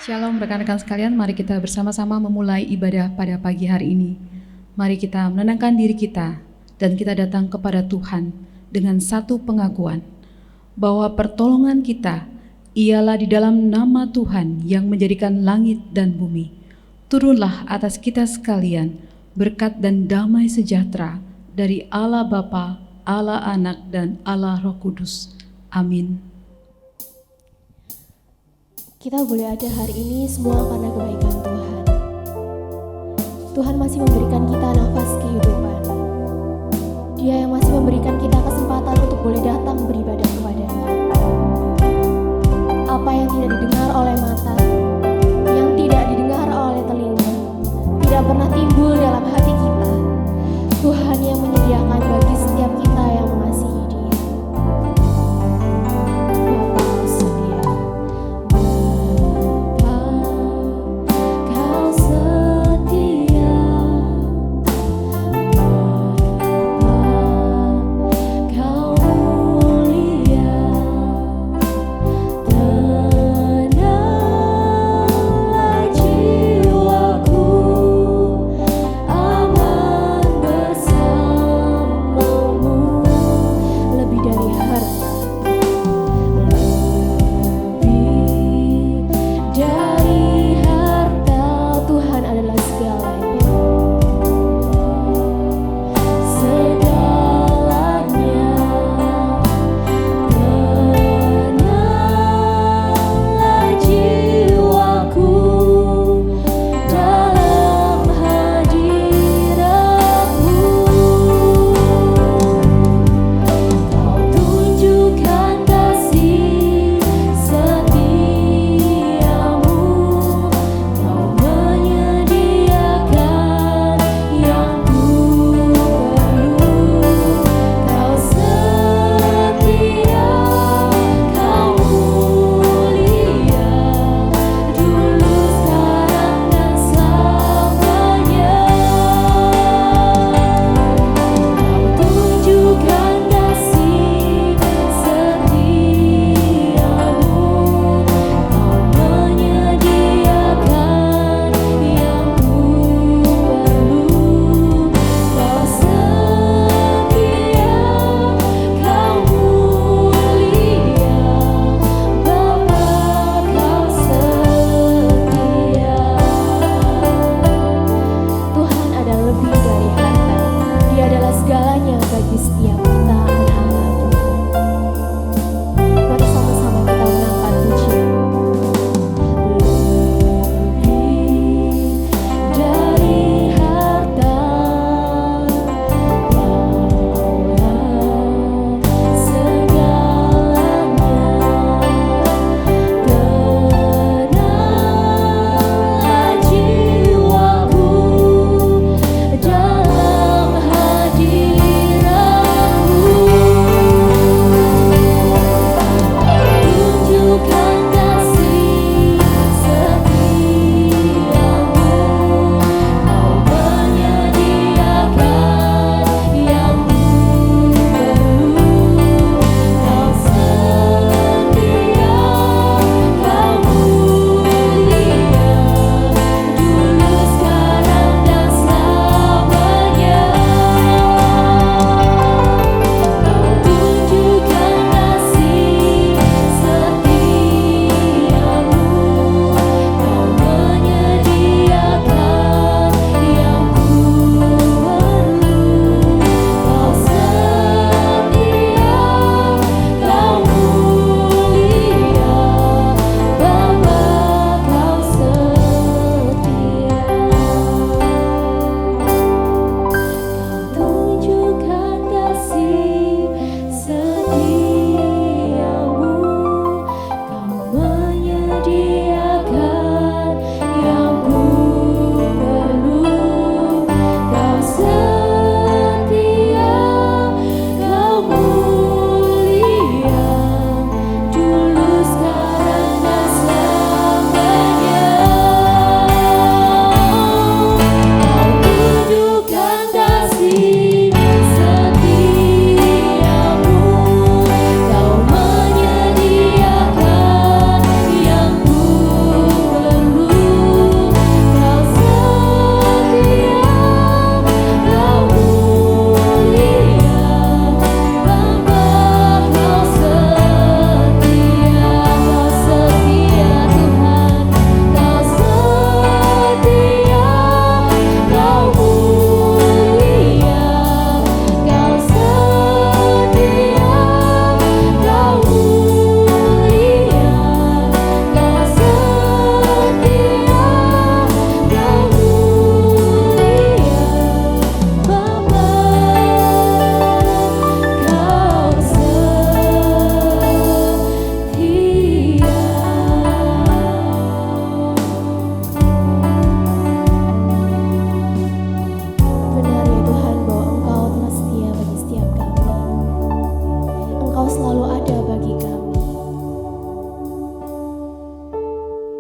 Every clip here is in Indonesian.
Shalom rekan-rekan sekalian, mari kita bersama-sama memulai ibadah pada pagi hari ini. Mari kita menenangkan diri kita dan kita datang kepada Tuhan dengan satu pengakuan bahwa pertolongan kita ialah di dalam nama Tuhan yang menjadikan langit dan bumi. Turunlah atas kita sekalian berkat dan damai sejahtera dari Allah Bapa, Allah Anak, dan Allah Roh Kudus. Amin. Kita boleh ada hari ini semua karena kebaikan Tuhan. Tuhan masih memberikan kita nafas kehidupan. Dia yang masih memberikan kita kesempatan untuk boleh datang beribadah kepada-Nya. Apa yang tidak didengar oleh mata, yang tidak didengar oleh telinga, tidak pernah timbul dalam hati kita, Tuhan yang menyediakan bagi setiap kita yang mengasihi Dia. Bapa setia, Bapa, Kau setia, Bapa, Kau mulia.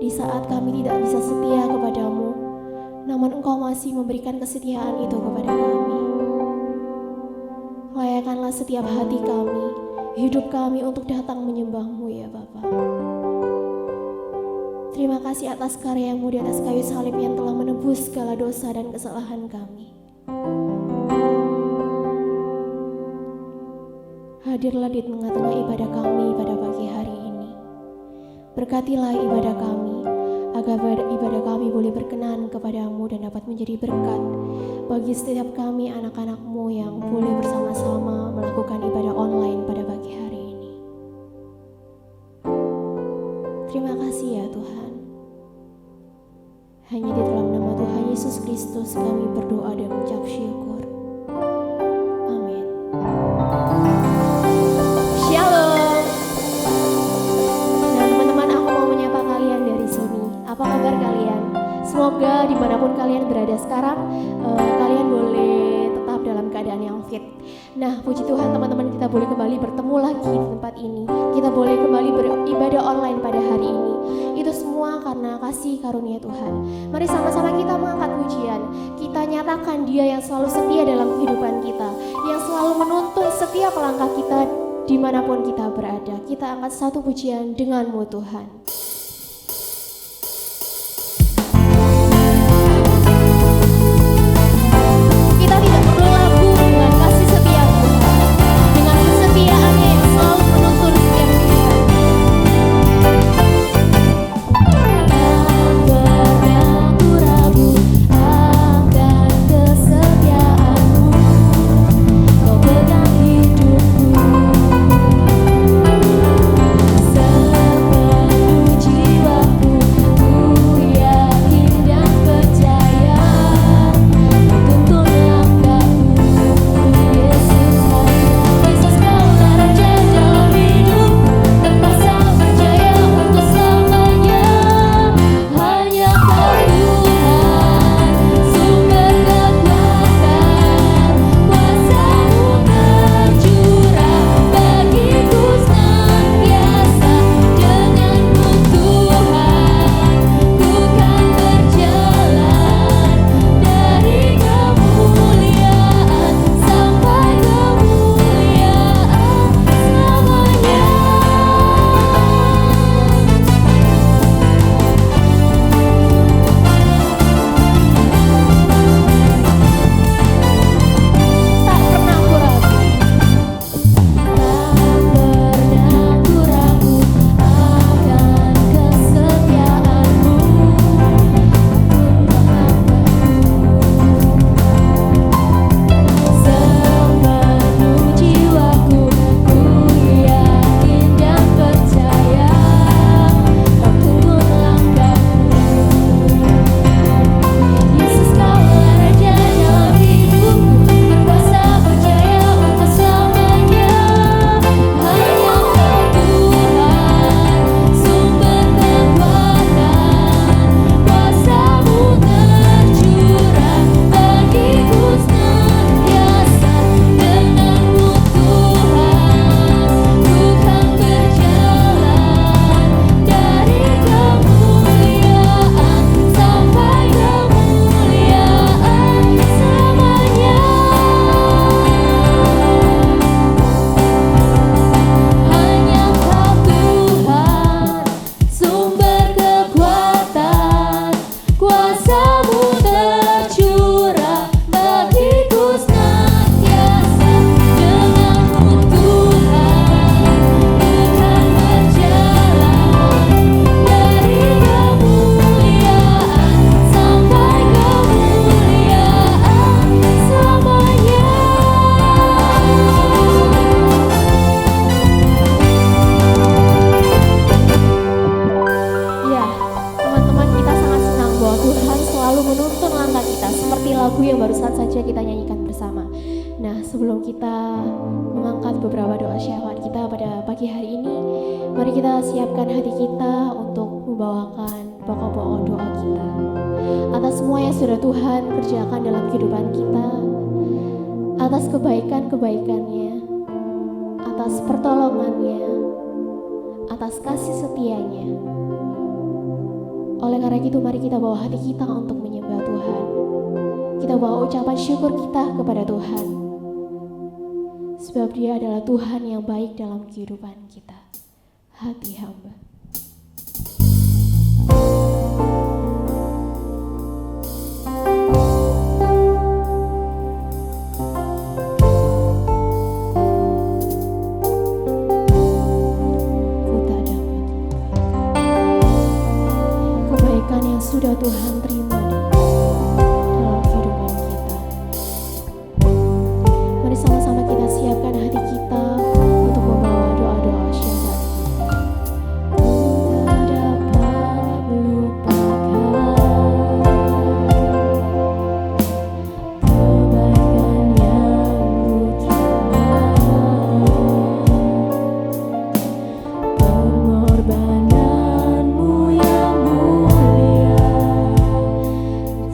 Di saat kami tidak bisa setia kepadamu, namun Engkau masih memberikan kesetiaan itu kepada kami. Layakkanlah setiap hati kami, hidup kami untuk datang menyembah-Mu ya Bapa. Terima kasih atas karya-Mu di atas kayu salib yang telah menebus segala dosa dan kesalahan kami. Hadirlah di tengah-tengah ibadah kami pada pagi hari ini. Berkatilah ibadah kami, agar ibadah kami boleh berkenan kepada-Mu dan dapat menjadi berkat bagi setiap kami anak-anak-Mu yang boleh bersama-sama melakukan ibadah online pada pagi hari ini. Terima kasih ya Tuhan. Hanya di dalam nama Tuhan Yesus Kristus kami berdoa dan mengucap syukur. Amin. Shalom. Nah teman-teman, aku mau menyapa kalian dari sini. Apa kabar kalian? Semoga dimanapun kalian berada sekarang, kalian boleh tetap dalam keadaan yang fit. Nah puji Tuhan teman-teman, kita boleh kembali bertemu lagi di tempat ini. Kita boleh kembali beribadah online pada hari ini. Itu semua karena kasih karunia Tuhan. Mari sama-sama kita mengangkat pujian. Kita nyatakan Dia yang selalu setia dalam kehidupan kita, yang selalu menuntun setiap langkah kita dimanapun kita berada. Kita angkat satu pujian dengan-Mu Tuhan. Kita tidak perlu lagu dengan kasih setia Tuhan, dengan kesetiaan-Nya yang selalu menuntun setiap kehidupan. sebelum kita mengangkat beberapa doa syafaat kita pada pagi hari ini, mari kita siapkan hati kita untuk membawakan pokok-pokok doa kita atas semua yang sudah Tuhan kerjakan dalam kehidupan kita, atas kebaikan-kebaikannya, atas pertolongannya, atas kasih setianya. Oleh karena itu mari kita bawa hati kita untuk menyembah Tuhan. Kita bawa ucapan syukur kita kepada Tuhan. Sebab Dia adalah Tuhan yang baik dalam kehidupan kita. Hati hamba. Sudah Tuhan terima dalam kehidupan kita. Mari sama-sama kita siapkan hati kita untuk membawa doa-doa syafaat kita. Ku tak dapat melupakan kebaikan yang ku terima, pengorbananmu yang mulia.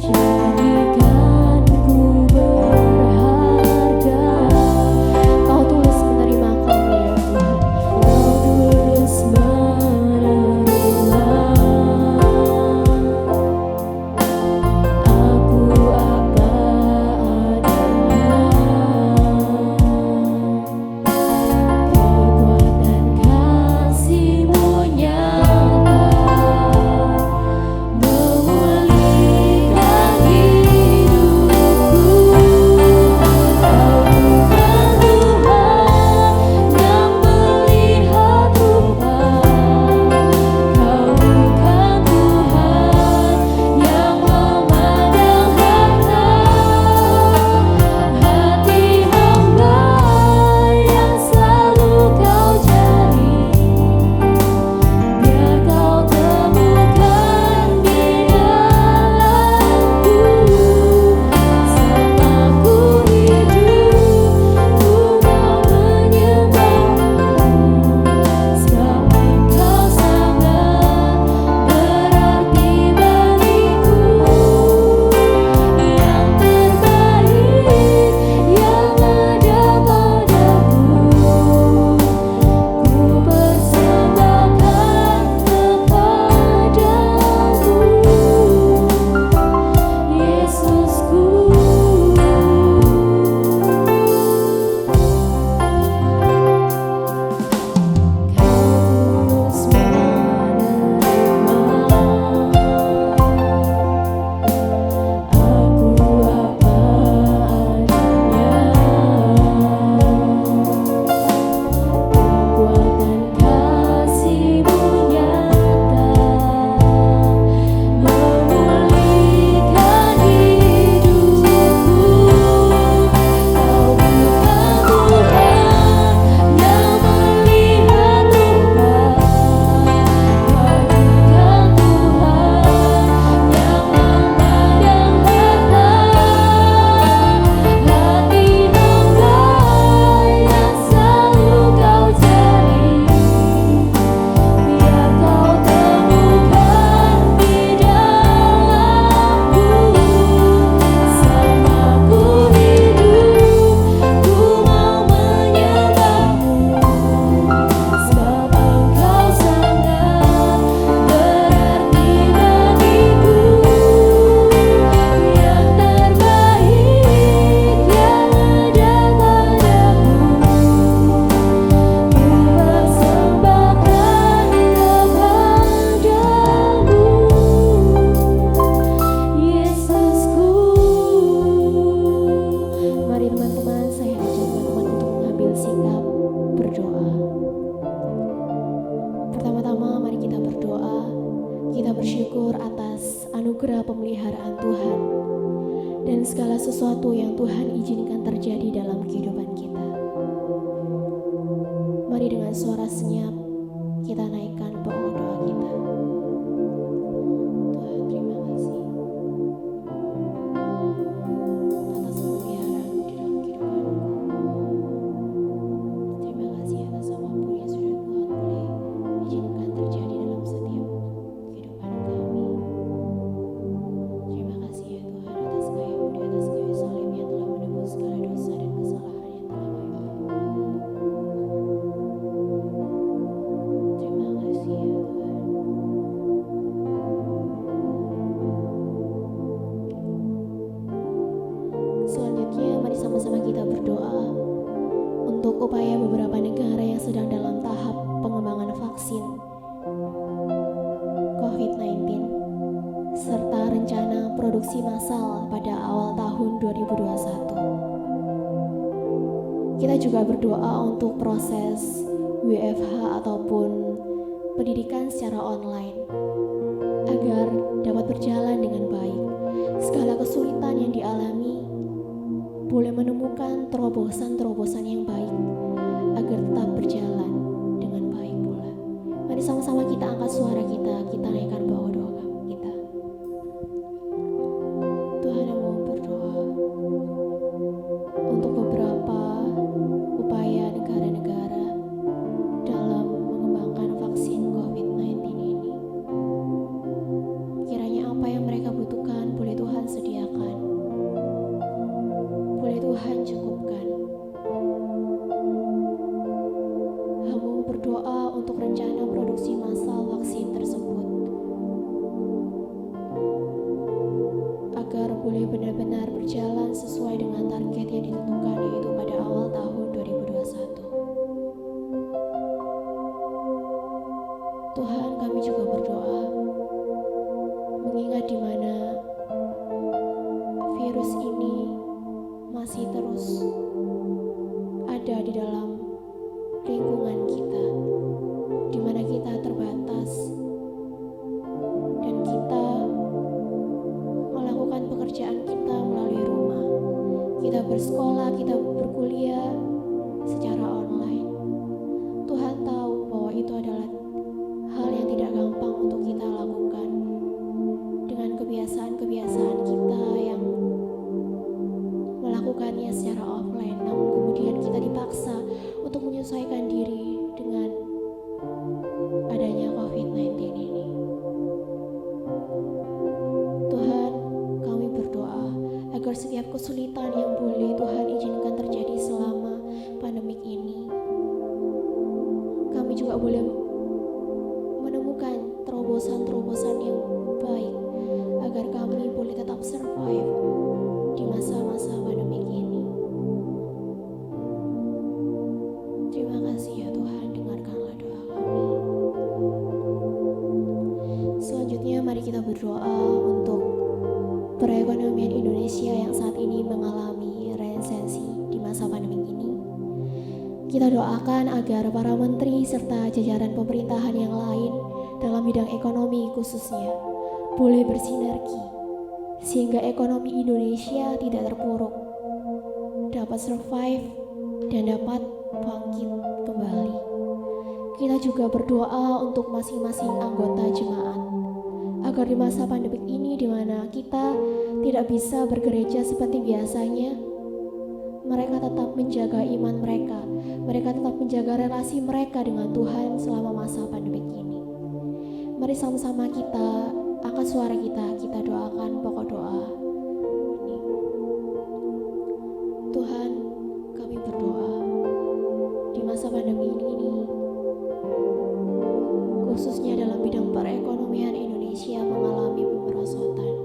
Jadikanku berharga. Kau tulus menerima kami ya Tuhan. Kau tulus menerima aku apa adanya. Kekuatan kasih-Mu nyata memulihkan hidupku. Kau bukan Tuhan yang melihat rupa, Kau bukan Tuhan yang memandang harta. Hati hamba yang selalu Kau cari, biar Kau temukan di dalamku. Selama ku hidup, ku mau menyembah-Mu, sebab Engkau sangat berarti bagiku. Yang terbaik yang ada padaku, ku persembahkan kepadamu, Yesusku. Kau tulus menerima aku apa adanya. Kekuatan kasih-Mu nyata memulihkan hidupku. Kau bukan Tuhan yang melihat rupa, Kau bukan Tuhan yang memandang harta. Hati hamba yang selalu Kau cari, biar Kau temukan di dalamku. Selama ku hidup, ku mau menyembah-Mu, sebab Engkau sangat berarti bagiku. Yang terbaik yang ada padamu, ku persembahkan kepadamu, Yesusku. Mari teman-teman, saya ajak teman-teman untuk mengambil sikap berdoa. Pertama-tama mari kita berdoa. Kita bersyukur atas anugerah pemeliharaan Tuhan dan segala sesuatu yang Tuhan izinkan terjadi dalam kehidupan kita. Mari dengan suara senyap kita naikkan pokok doa kita. Tuhan, terima kasih atas pemeliharaan di dalam kehidupanku. Terima kasih atas apapun yang sudah Tuhan boleh izinkan terjadi dalam setiap kehidupan kami. Terima kasih ya Tuhan atas kayu-Mu di atas kayu salib yang telah menebus segala dosa dan kesalahan yang telah kami perbuat. Terima kasih untuk upaya beberapa negara yang sedang dalam tahap pengembangan vaksin COVID-19 serta rencana produksi massal pada awal tahun 2021. Kita juga berdoa untuk proses WFH ataupun pendidikan secara online agar dapat berjalan dengan baik. Segala kesulitan yang dialami boleh menemukan terobosan-terobosan yang baik agar tetap berjalan dengan baik pula. Mari sama-sama kita angkat suara kita naikkan bawah doa kita. Tuhan, yang mau berdoa untuk beberapa upaya negara-negara dalam mengembangkan vaksin COVID-19 ini. Kiranya apa yang mereka butuhkan boleh Tuhan sediakan, boleh Tuhan cukupkan. Hamba berdoa untuk rencana produksi massal vaksin tersebut agar boleh benar-benar berjalan sesuai dengan target yang ditentukan, yaitu pada awal tahun 2021. Tuhan, kami juga berdoa mengingat di mana virus ini masih terus ada di dalam lingkungan kita, di mana kita terbatas dan kita melakukan pekerjaan kita melalui rumah. Kita bersekolah, kita berkuliah secara online. Tuhan tahu bahwa itu adalah hal yang tidak gampang untuk kita lakukan dengan kebiasaan-kebiasaan kita yang melakukannya secara offline, namun kemudian kita dipaksa untuk menyesuaikan diri dengan adanya COVID-19 ini. Tuhan, kami berdoa agar setiap kesulitan yang boleh Tuhan izinkan terjadi selama pandemik ini, kami juga boleh menemukan terobosan-terobosan yang baik agar kami boleh tetap survive di masa-masa pandemik ini. Terima kasih ya Tuhan, dengarkanlah doa kami. Selanjutnya mari kita berdoa untuk perekonomian Indonesia yang saat ini mengalami resesi di masa pandemik ini. Kita doakan agar para menteri serta jajaran pemerintahan yang lain dalam bidang ekonomi khususnya boleh bersinergi sehingga ekonomi Indonesia tidak terpuruk, dapat survive dan dapat bangkit kembali. Kita juga berdoa untuk masing-masing anggota jemaat agar di masa pandemik ini, di mana kita tidak bisa bergereja seperti biasanya, mereka tetap menjaga iman mereka tetap menjaga relasi mereka dengan Tuhan selama masa pandemik ini. Mari sama-sama kita angkat suara kita doakan pokok doa ini. Tuhan, kami berdoa di masa pandemi ini, khususnya dalam bidang perekonomian Indonesia mengalami pemerosotan.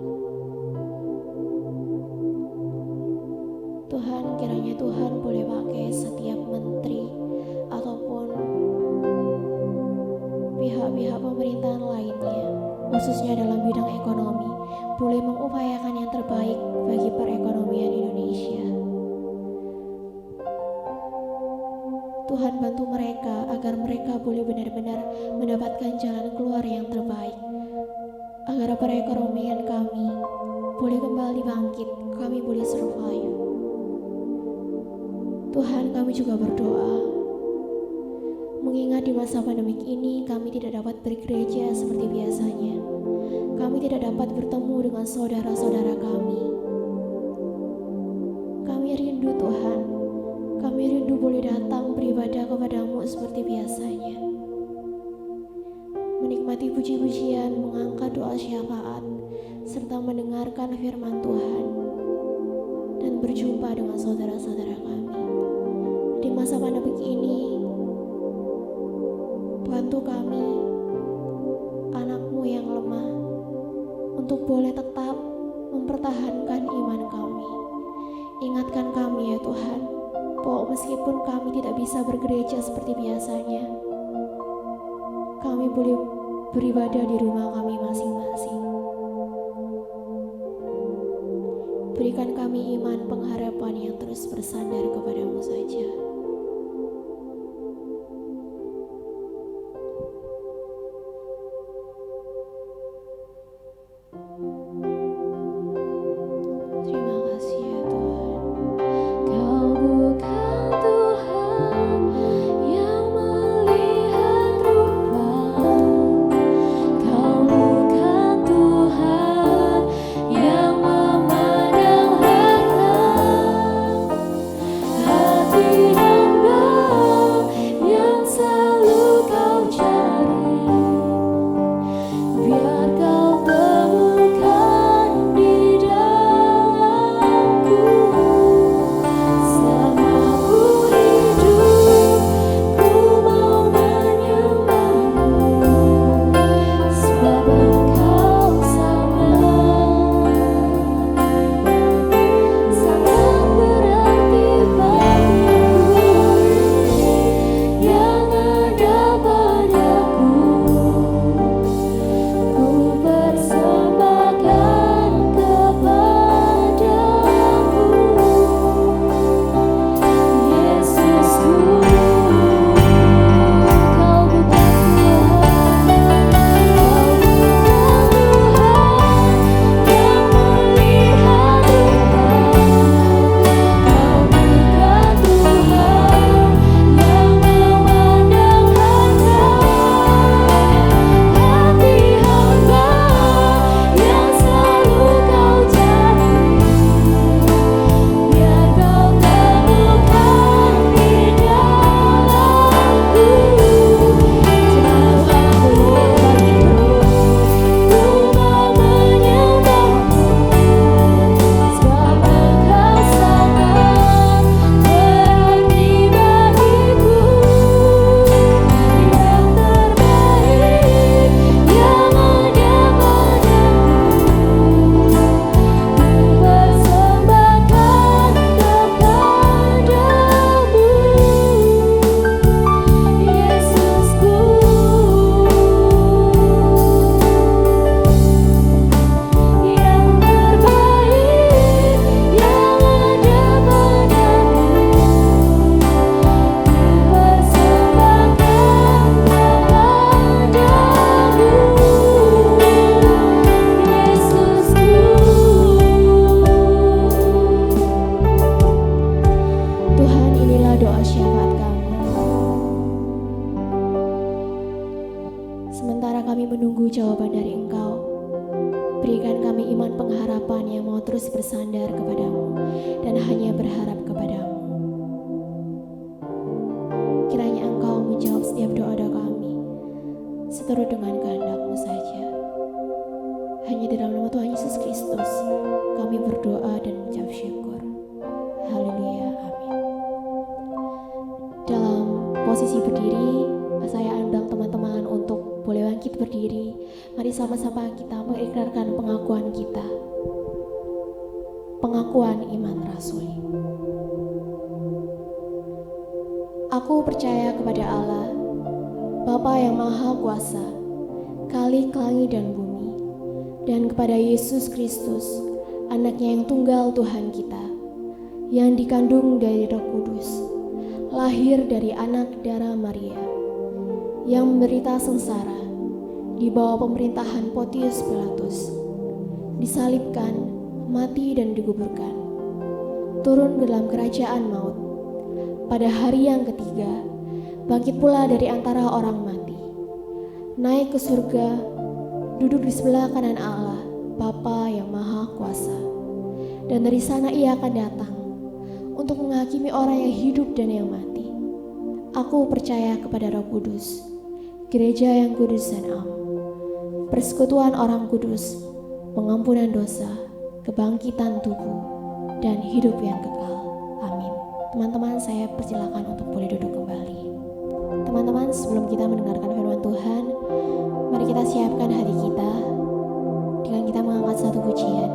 Tuhan, kiranya Tuhan boleh pakai setiap menteri ataupun pihak-pihak pemerintahan lainnya, khususnya dalam bidang ekonomi, boleh mengupayakan yang terbaik bagi perekonomian Indonesia. Tuhan, bantu mereka agar mereka boleh benar-benar mendapatkan jalan keluar yang terbaik, agar perekonomian kami boleh kembali bangkit, kami boleh survive. Tuhan, kami juga berdoa mengingat di masa pandemik ini kami tidak dapat bergereja seperti biasanya. Kami tidak dapat bertemu dengan saudara-saudara kami. Kami rindu Tuhan, kami rindu boleh datang beribadah kepadamu seperti biasanya, menikmati puji-pujian, mengangkat doa syafaat, serta mendengarkan firman Tuhan dan berjumpa dengan saudara-saudara kami. Di masa pandemik ini, bantu kami, anak-Mu yang lemah, untuk boleh tetap mempertahankan iman kami. Ingatkan kami ya Tuhan, bahwa meskipun kami tidak bisa bergereja seperti biasanya. Kami boleh beribadah di rumah kami masing-masing. Berikan kami iman pengharapan yang terus bersandar kepadamu saja. Terima kasih ya Tuhan. Kau bukan Tuhan yang melihat rupa. Kau bukan Tuhan yang memandang harta. Hati hamba yang selalu kau cari. Biar kau temukan di dalamku. Selama ku hidup, ku mau menyembahmu. Sebab Engkau sangat berarti bagiku. Yang ada padaku, ku persembahkan kepadamu. Yesusku, Kau bukan Tuhan, Kau bukan Tuhan yang melihat rupa. Kau bukan Tuhan yang memandang harta. Hati hamba yang selalu kau cari. Biar kau temukan di dalamku. Selalu aku bangkit terus, ku mau menyembahmu. Sebab Engkau sangat berarti bagiku. Yang terbaik yang ada padaku, ku persembahkan kepadamu. Yesusku, yang terbaik yang ada padaku, ku persembahkan kepadamu. Yesusku. Tuhan, inilah doa syafaat kami. Sementara kami menunggu jawaban dari Engkau, berikan kami iman pengharapan yang mau terus bersandar kepadamu dan hanya berharap kepadamu. Kiranya Engkau menjawab setiap doa-doa kami seturut dengan kehendak-Mu saja. Hanya di dalam nama Tuhan Yesus Kristus kami berdoa dan mengucap syukur. Haleluya, amin. Dalam posisi berdiri, saya undang teman-teman untuk boleh bangkit berdiri. Mari sama-sama kita mengikrarkan pengakuan kita. Pengakuan iman rasuli. Aku percaya kepada Allah, Bapa yang Maha Kuasa, Khalik langit dan bumi, dan kepada Yesus Kristus, Anaknya yang tunggal Tuhan kita, yang dikandung dari Roh Kudus, lahir dari anak darah Maria, yang menderita sengsara di bawah pemerintahan Pontius Pilatus, disalibkan, mati dan dikuburkan, turun ke dalam kerajaan maut, pada hari yang ketiga bangkit pula dari antara orang mati, naik ke surga, duduk di sebelah kanan Allah, Bapa yang Maha Kuasa, dan dari sana Ia akan datang untuk menghakimi orang yang hidup dan yang mati. Aku percaya kepada Roh Kudus, gereja yang kudus dan am, persekutuan orang kudus, pengampunan dosa, kebangkitan tubuh, dan hidup yang kekal. Amin. Teman-teman, saya persilakan untuk boleh duduk kembali. Teman-teman, sebelum kita mendengarkan firman Tuhan, mari kita siapkan hati kita dengan kita mengangkat satu pujian.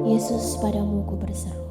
Yesus, padamu ku berseru.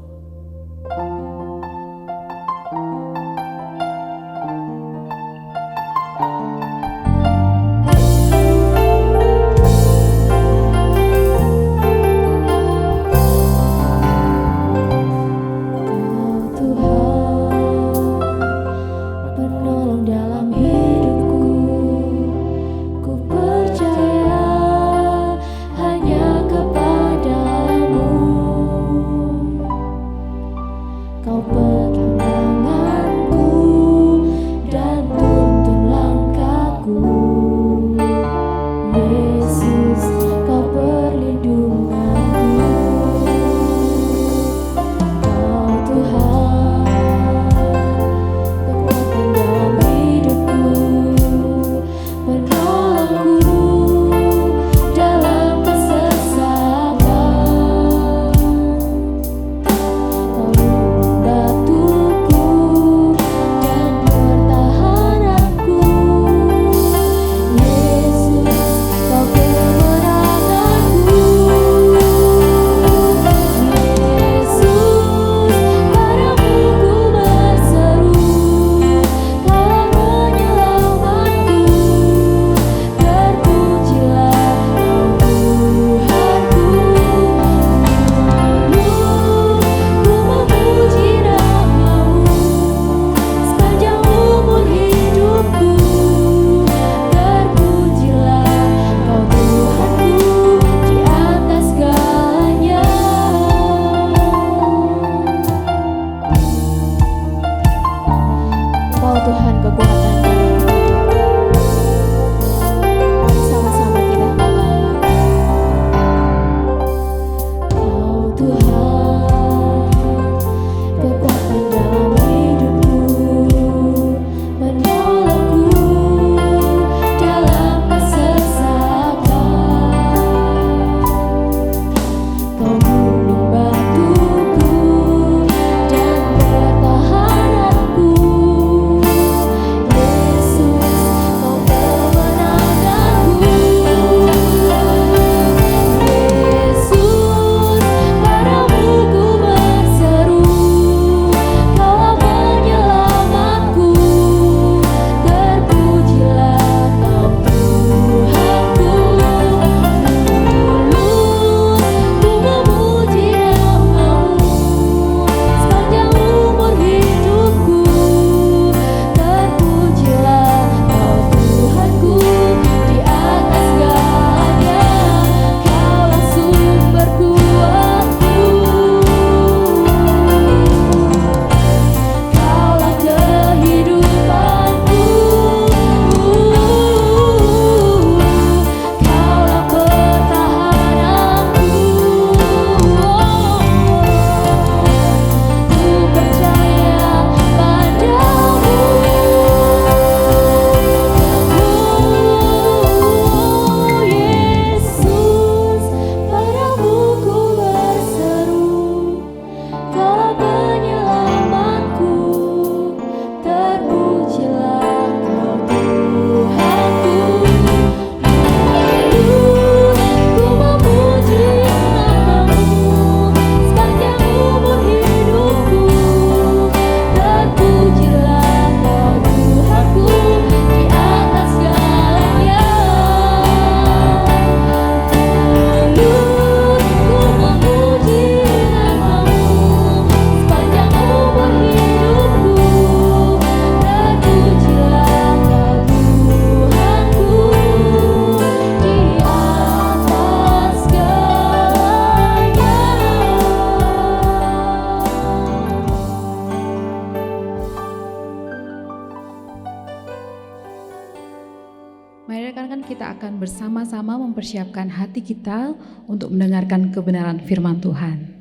kita akan bersama-sama mempersiapkan hati kita untuk mendengarkan kebenaran firman Tuhan.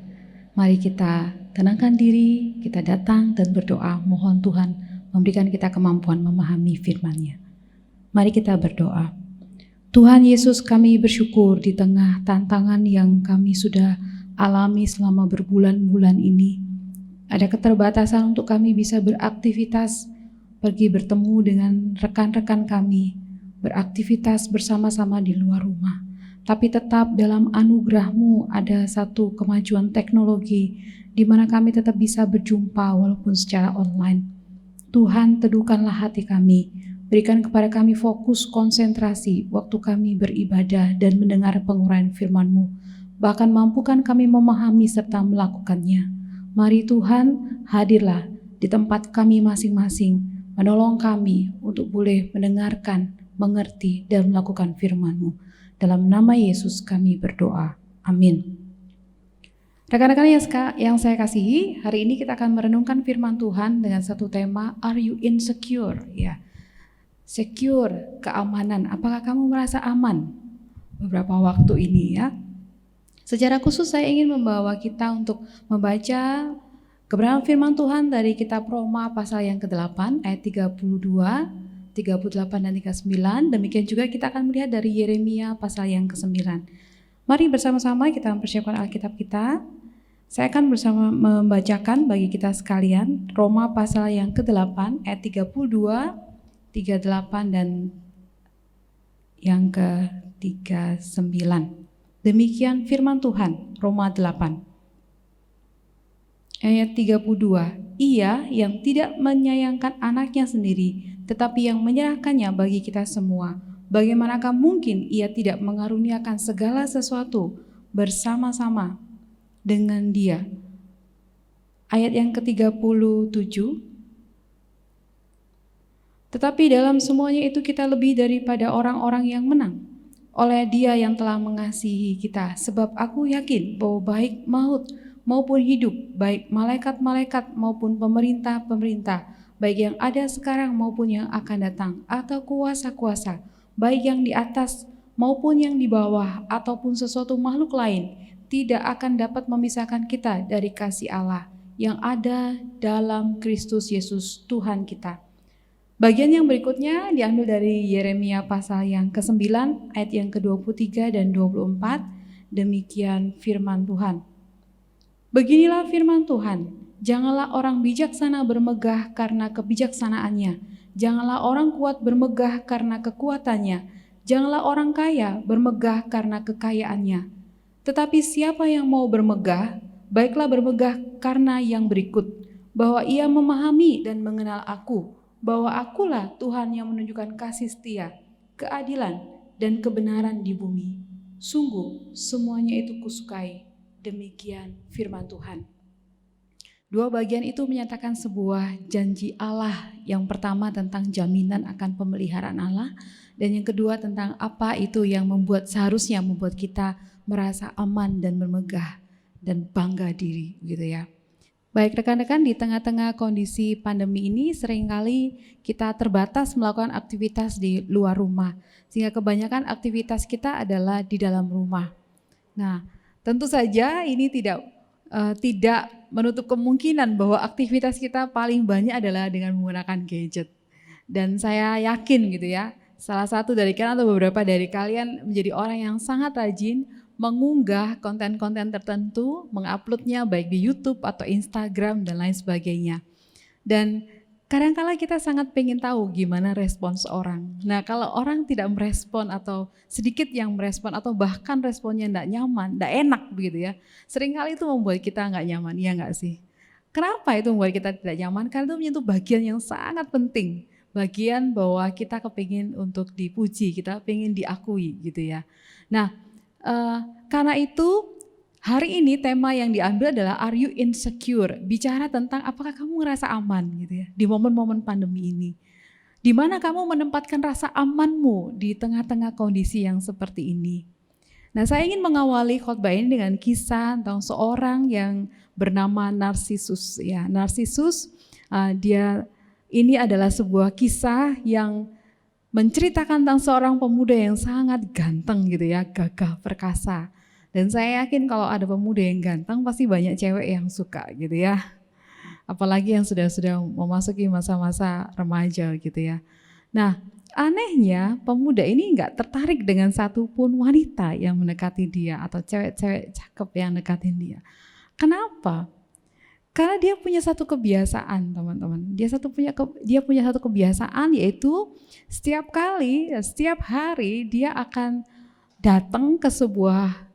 Mari kita tenangkan diri, kita datang dan berdoa, mohon Tuhan memberikan kita kemampuan memahami firman-Nya. Mari kita berdoa. Tuhan Yesus, kami bersyukur di tengah tantangan yang kami sudah alami selama berbulan-bulan ini. Ada keterbatasan untuk kami bisa beraktivitas, pergi bertemu dengan rekan-rekan kami, beraktivitas bersama-sama di luar rumah. Tapi tetap dalam anugerah-Mu ada satu kemajuan teknologi di mana kami tetap bisa berjumpa walaupun secara online. Tuhan, teduhkanlah hati kami, berikan kepada kami fokus konsentrasi waktu kami beribadah dan mendengar penguraian firman-Mu. Bahkan mampukan kami memahami serta melakukannya. Mari Tuhan, hadirlah di tempat kami masing-masing, menolong kami untuk boleh mendengarkan, mengerti dan melakukan firman-Mu. Dalam nama Yesus kami berdoa. Amin. Rekan-rekan yang saya kasihi, hari ini kita akan merenungkan firman Tuhan dengan satu tema, Are you insecure? Ya, secure, keamanan. Apakah kamu merasa aman beberapa waktu ini ya? Secara khusus saya ingin membawa kita untuk membaca kebenaran firman Tuhan dari kitab Roma pasal yang ke-8 ayat 32, 38 dan 39. Demikian juga kita akan melihat dari Yeremia pasal yang ke-9. Mari bersama-sama kita mempersiapkan Alkitab kita. Saya akan bersama membacakan bagi kita sekalian Roma pasal yang ke-8 ayat 32, 38 dan yang ke-39. Demikian firman Tuhan, Roma 8. Ayat 32, Ia yang tidak menyayangkan anaknya sendiri, tetapi yang menyerahkannya bagi kita semua. Bagaimanakah mungkin Ia tidak mengaruniakan segala sesuatu bersama-sama dengan Dia? Ayat yang ke-37, tetapi dalam semuanya itu kita lebih daripada orang-orang yang menang, oleh Dia yang telah mengasihi kita. Sebab aku yakin bahwa baik maut maupun hidup, baik malaikat-malaikat maupun pemerintah-pemerintah, baik yang ada sekarang maupun yang akan datang, atau kuasa-kuasa, baik yang di atas maupun yang di bawah, ataupun sesuatu makhluk lain, tidak akan dapat memisahkan kita dari kasih Allah yang ada dalam Kristus Yesus Tuhan kita. Bagian yang berikutnya diambil dari Yeremia pasal yang ke-9 ayat yang ke-23 dan 24. Demikian firman Tuhan. Beginilah firman Tuhan, janganlah orang bijaksana bermegah karena kebijaksanaannya, janganlah orang kuat bermegah karena kekuatannya, janganlah orang kaya bermegah karena kekayaannya. Tetapi siapa yang mau bermegah, baiklah bermegah karena yang berikut, bahwa ia memahami dan mengenal aku, bahwa akulah Tuhan yang menunjukkan kasih setia, keadilan dan kebenaran di bumi. Sungguh semuanya itu kusukai. Demikian firman Tuhan. Dua bagian itu menyatakan sebuah janji Allah. Yang pertama tentang jaminan akan pemeliharaan Allah, dan yang kedua tentang apa itu yang seharusnya membuat kita merasa aman dan bermegah dan bangga diri, gitu ya. Baik rekan-rekan, di tengah-tengah kondisi pandemi ini seringkali kita terbatas melakukan aktivitas di luar rumah, sehingga kebanyakan aktivitas kita adalah di dalam rumah. Nah, tentu saja ini tidak menutup kemungkinan bahwa aktivitas kita paling banyak adalah dengan menggunakan gadget. Dan saya yakin gitu ya, salah satu dari kalian atau beberapa dari kalian menjadi orang yang sangat rajin mengunggah konten-konten tertentu, menguploadnya baik di YouTube atau Instagram dan lain sebagainya. Dan kadang-kala kita sangat pengen tahu gimana respons orang. Nah, kalau orang tidak merespon atau sedikit yang merespon atau bahkan responnya tidak nyaman, tidak enak begitu ya, seringkali itu membuat kita nggak nyaman, iya nggak sih? Kenapa itu membuat kita tidak nyaman? Karena itu menyentuh bagian yang sangat penting, bagian bahwa kita kepingin untuk dipuji, kita pengen diakui gitu ya. Nah, karena itu hari ini tema yang diambil adalah Are you insecure? Bicara tentang apakah kamu ngerasa aman gitu ya di momen-momen pandemi ini. Di mana kamu menempatkan rasa amanmu di tengah-tengah kondisi yang seperti ini. Nah, saya ingin mengawali khotbah ini dengan kisah tentang seorang yang bernama Narsisus ya. Narsisus dia ini adalah sebuah kisah yang menceritakan tentang seorang pemuda yang sangat ganteng gitu ya, gagah perkasa. Dan saya yakin kalau ada pemuda yang ganteng pasti banyak cewek yang suka gitu ya. Apalagi yang sudah memasuki masa-masa remaja gitu ya. Nah, anehnya pemuda ini enggak tertarik dengan satupun wanita yang mendekati dia atau cewek-cewek cakep yang mendekatin dia. Kenapa? Karena dia punya satu kebiasaan, teman-teman. Dia punya satu kebiasaan, yaitu setiap hari dia akan datang ke sebuah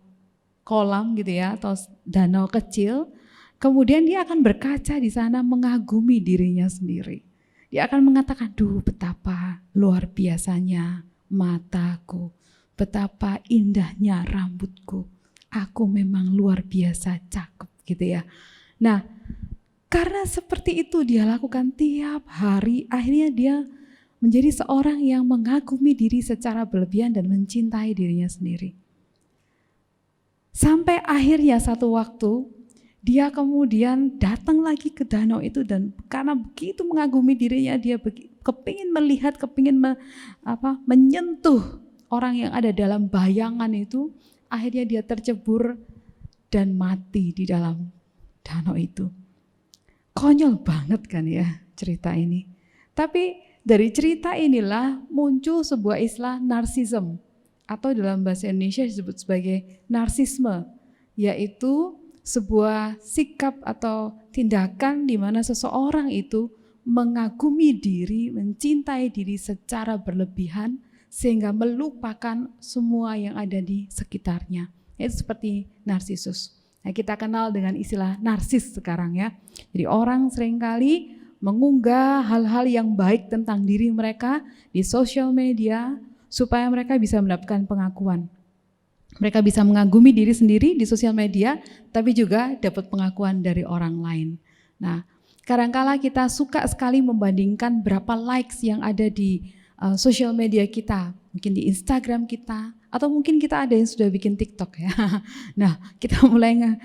kolam gitu ya, atau danau kecil. Kemudian dia akan berkaca di sana mengagumi dirinya sendiri. Dia akan mengatakan, "Duh, betapa luar biasanya mataku, betapa indahnya rambutku. Aku memang luar biasa cakep," gitu ya. Nah, karena seperti itu dia lakukan tiap hari, akhirnya dia menjadi seorang yang mengagumi diri secara berlebihan dan mencintai dirinya sendiri. Sampai akhirnya satu waktu, dia kemudian datang lagi ke danau itu dan karena begitu mengagumi dirinya, dia kepingin melihat, menyentuh orang yang ada dalam bayangan itu, akhirnya dia tercebur dan mati di dalam danau itu. Konyol banget kan ya cerita ini. Tapi dari cerita inilah muncul sebuah istilah narsisme, atau dalam bahasa Indonesia disebut sebagai narsisme, yaitu sebuah sikap atau tindakan di mana seseorang itu mengagumi diri, mencintai diri secara berlebihan sehingga melupakan semua yang ada di sekitarnya. Itu seperti narsisus. Nah, kita kenal dengan istilah narsis sekarang ya. Jadi orang seringkali mengunggah hal-hal yang baik tentang diri mereka di sosial media supaya mereka bisa mendapatkan pengakuan. Mereka bisa mengagumi diri sendiri di sosial media, tapi juga dapat pengakuan dari orang lain. Nah, kadangkala kita suka sekali membandingkan berapa likes yang ada di sosial media kita, mungkin di Instagram kita, atau mungkin kita ada yang sudah bikin TikTok ya. Nah, kita mulai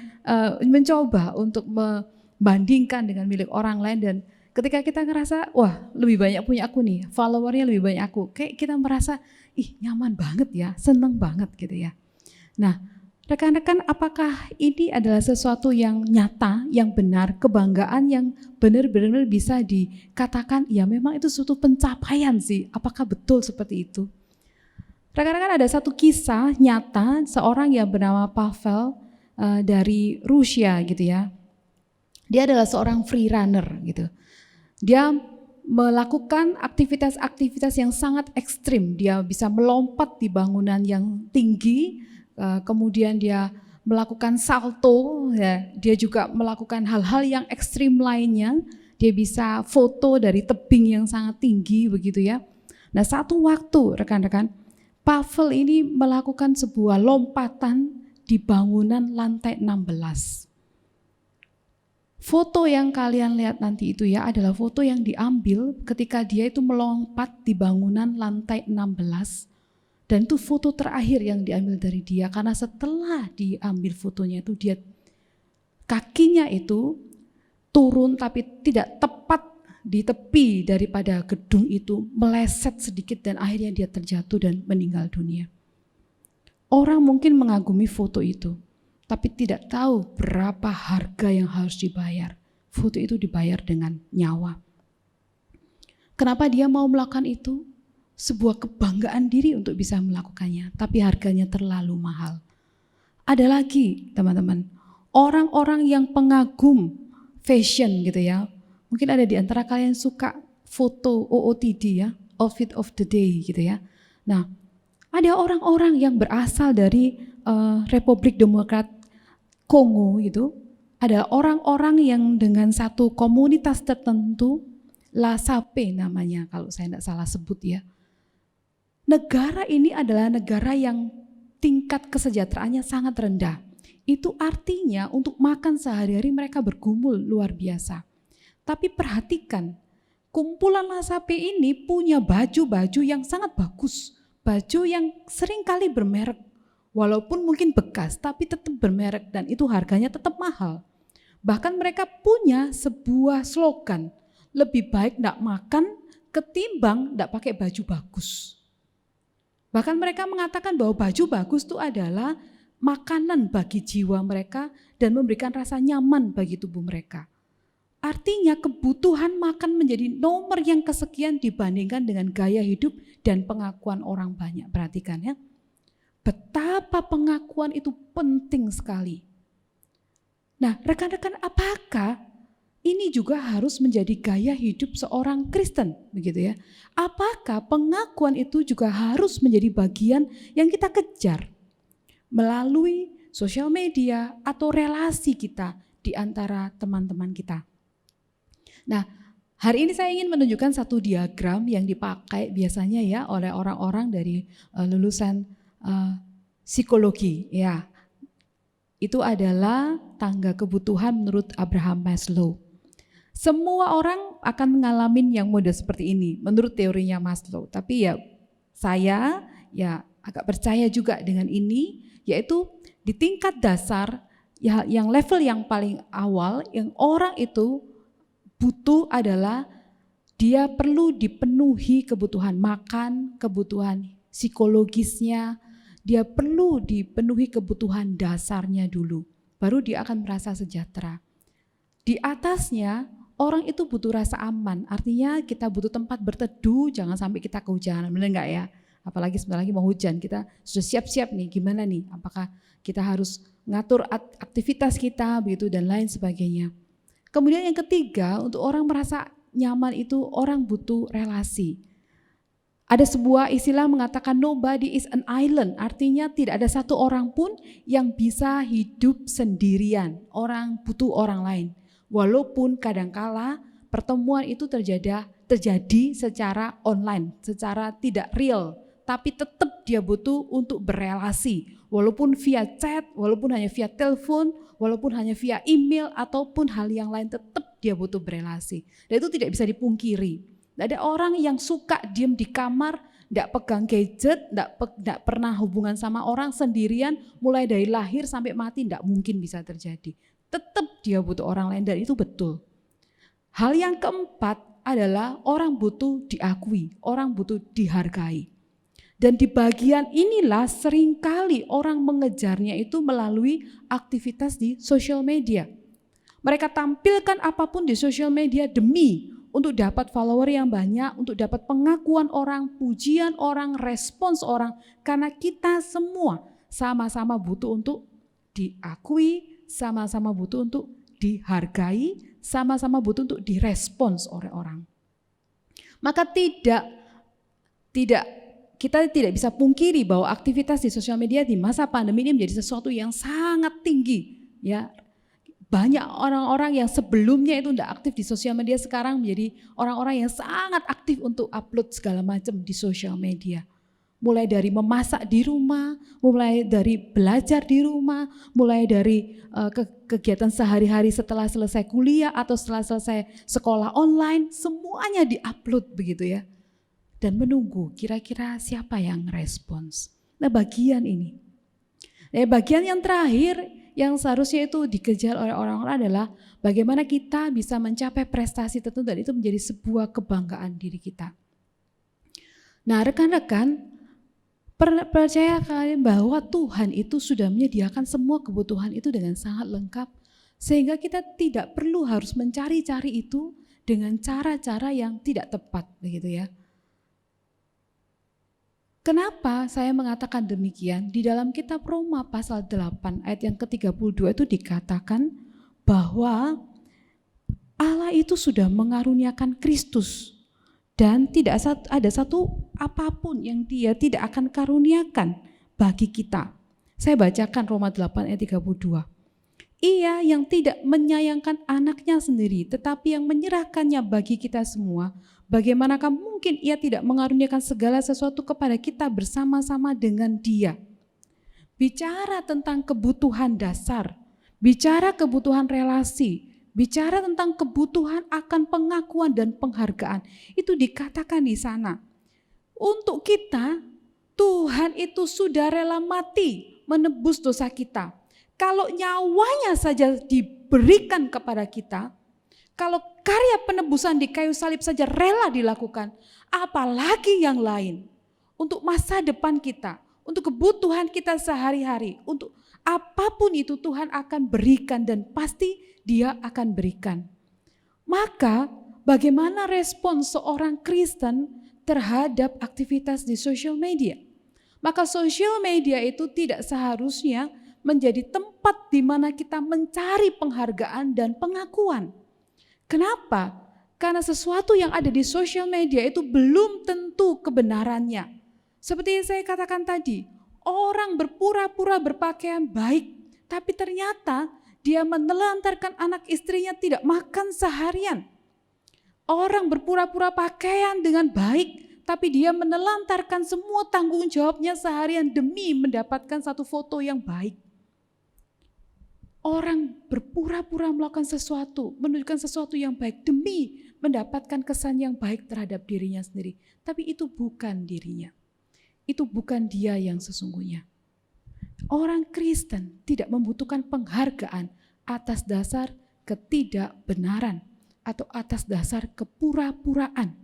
mencoba untuk membandingkan dengan milik orang lain, dan ketika kita ngerasa, wah lebih banyak punya aku nih, followernya lebih banyak aku, kayak kita merasa, ih nyaman banget ya, seneng banget gitu ya. Nah, rekan-rekan, apakah ini adalah sesuatu yang nyata, yang benar, kebanggaan yang benar-benar bisa dikatakan, ya memang itu suatu pencapaian sih, apakah betul seperti itu? Rekan-rekan, ada satu kisah nyata seorang yang bernama Pavel dari Rusia gitu ya. Dia adalah seorang free runner gitu. Dia melakukan aktivitas-aktivitas yang sangat ekstrim. Dia bisa melompat di bangunan yang tinggi, kemudian dia melakukan salto, ya. Dia juga melakukan hal-hal yang ekstrim lainnya. Dia bisa foto dari tebing yang sangat tinggi begitu ya. Nah, satu waktu rekan-rekan, Pavel ini melakukan sebuah lompatan di bangunan lantai 16. Foto yang kalian lihat nanti itu ya adalah foto yang diambil ketika dia itu melompat di bangunan lantai 16. Dan itu foto terakhir yang diambil dari dia, karena setelah diambil fotonya itu dia kakinya itu turun tapi tidak tepat di tepi daripada gedung itu, meleset sedikit dan akhirnya dia terjatuh dan meninggal dunia. Orang mungkin mengagumi foto itu, tapi tidak tahu berapa harga yang harus dibayar. Foto itu dibayar dengan nyawa. Kenapa dia mau melakukan itu? Sebuah kebanggaan diri untuk bisa melakukannya, tapi harganya terlalu mahal. Ada lagi teman-teman, orang-orang yang pengagum fashion gitu ya. Mungkin ada di antara kalian suka foto OOTD ya, outfit of the day gitu ya. Nah, ada orang-orang yang berasal dari Republik Demokrat Kongo gitu, adalah orang-orang yang dengan satu komunitas tertentu, Lasape namanya kalau saya tidak salah sebut ya. Negara ini adalah negara yang tingkat kesejahteraannya sangat rendah. Itu artinya untuk makan sehari-hari mereka bergumul luar biasa. Tapi perhatikan, kumpulan Lasape ini punya baju-baju yang sangat bagus. Baju yang seringkali bermerek. Walaupun mungkin bekas, tapi tetap bermerek dan itu harganya tetap mahal. Bahkan mereka punya sebuah slogan, lebih baik tidak makan ketimbang tidak pakai baju bagus. Bahkan mereka mengatakan bahwa baju bagus itu adalah makanan bagi jiwa mereka dan memberikan rasa nyaman bagi tubuh mereka. Artinya kebutuhan makan menjadi nomor yang kesekian dibandingkan dengan gaya hidup dan pengakuan orang banyak. Perhatikan ya, betapa pengakuan itu penting sekali. Nah, rekan-rekan, apakah ini juga harus menjadi gaya hidup seorang Kristen, begitu ya? Apakah pengakuan itu juga harus menjadi bagian yang kita kejar melalui sosial media atau relasi kita di antara teman-teman kita? Nah, hari ini saya ingin menunjukkan satu diagram yang dipakai biasanya ya oleh orang-orang dari lulusan psikologi ya. Itu adalah tangga kebutuhan menurut Abraham Maslow. Semua orang akan mengalami yang model seperti ini menurut teorinya Maslow. Tapi ya saya ya agak percaya juga dengan ini, yaitu di tingkat dasar ya, yang level yang paling awal yang orang itu butuh adalah dia perlu dipenuhi kebutuhan makan, kebutuhan psikologisnya, dia perlu dipenuhi kebutuhan dasarnya dulu, baru dia akan merasa sejahtera. Di atasnya orang itu butuh rasa aman, artinya kita butuh tempat berteduh, jangan sampai kita kehujanan, benar enggak ya? Apalagi sebentar lagi mau hujan, kita sudah siap-siap nih, gimana nih? Apakah kita harus ngatur aktivitas kita begitu dan lain sebagainya. Kemudian yang ketiga, untuk orang merasa nyaman itu orang butuh relasi. Ada sebuah istilah mengatakan nobody is an island, artinya tidak ada satu orang pun yang bisa hidup sendirian. Orang butuh orang lain. Walaupun kadangkala pertemuan itu terjadi secara online, secara tidak real, tapi tetap dia butuh untuk berelasi. Walaupun via chat, walaupun hanya via telepon, walaupun hanya via email ataupun hal yang lain, tetap dia butuh berelasi. Dan itu tidak bisa dipungkiri. Tidak ada orang yang suka diam di kamar, tidak pegang gadget, tidak pernah hubungan sama orang sendirian, mulai dari lahir sampai mati, tidak mungkin bisa terjadi. Tetap dia butuh orang lain dan itu betul. Hal yang keempat adalah orang butuh diakui, orang butuh dihargai. Dan di bagian inilah seringkali orang mengejarnya itu melalui aktivitas di sosial media. Mereka tampilkan apapun di sosial media demi untuk dapat follower yang banyak, untuk dapat pengakuan orang, pujian orang, respons orang. Karena kita semua sama-sama butuh untuk diakui, sama-sama butuh untuk dihargai, sama-sama butuh untuk direspons oleh orang. Maka kita tidak bisa pungkiri bahwa aktivitas di sosial media di masa pandemi ini menjadi sesuatu yang sangat tinggi. Ya, banyak orang-orang yang sebelumnya itu tidak aktif di sosial media sekarang menjadi orang-orang yang sangat aktif untuk upload segala macam di sosial media. Mulai dari memasak di rumah, mulai dari belajar di rumah, mulai dari kegiatan sehari-hari setelah selesai kuliah atau setelah selesai sekolah online, semuanya diupload begitu ya. Dan menunggu kira-kira siapa yang respons. Nah bagian ini. Nah bagian yang terakhir yang seharusnya itu dikejar oleh orang-orang adalah bagaimana kita bisa mencapai prestasi tertentu dan itu menjadi sebuah kebanggaan diri kita. Nah rekan-rekan, percaya kalian bahwa Tuhan itu sudah menyediakan semua kebutuhan itu dengan sangat lengkap. Sehingga kita tidak perlu harus mencari-cari itu dengan cara-cara yang tidak tepat begitu ya. Kenapa saya mengatakan demikian? Di dalam kitab Roma pasal 8 ayat yang ke-32 itu dikatakan bahwa Allah itu sudah mengaruniakan Kristus dan tidak ada satu apapun yang dia tidak akan karuniakan bagi kita. Saya bacakan Roma 8 ayat 32. Ia yang tidak menyayangkan anaknya sendiri tetapi yang menyerahkannya bagi kita semua, bagaimanakah mungkin ia tidak mengaruniakan segala sesuatu kepada kita bersama-sama dengan dia. Bicara tentang kebutuhan dasar, bicara kebutuhan relasi, bicara tentang kebutuhan akan pengakuan dan penghargaan, itu dikatakan di sana. Untuk kita, Tuhan itu sudah rela mati menebus dosa kita. Kalau nyawanya saja diberikan kepada kita, kalau karya penebusan di kayu salib saja rela dilakukan, apalagi yang lain. Untuk masa depan kita, untuk kebutuhan kita sehari-hari, untuk apapun itu Tuhan akan berikan dan pasti Dia akan berikan. Maka bagaimana respon seorang Kristen terhadap aktivitas di sosial media? Maka sosial media itu tidak seharusnya menjadi tempat di mana kita mencari penghargaan dan pengakuan. Kenapa? Karena sesuatu yang ada di sosial media itu belum tentu kebenarannya. Seperti yang saya katakan tadi, orang berpura-pura berpakaian baik, tapi ternyata dia menelantarkan anak istrinya tidak makan seharian. Orang berpura-pura pakaian dengan baik, tapi dia menelantarkan semua tanggung jawabnya seharian demi mendapatkan satu foto yang baik. Orang berpura-pura melakukan sesuatu, menunjukkan sesuatu yang baik demi mendapatkan kesan yang baik terhadap dirinya sendiri. Tapi itu bukan dirinya. Itu bukan dia yang sesungguhnya. Orang Kristen tidak membutuhkan penghargaan atas dasar ketidakbenaran atau atas dasar kepura-puraan.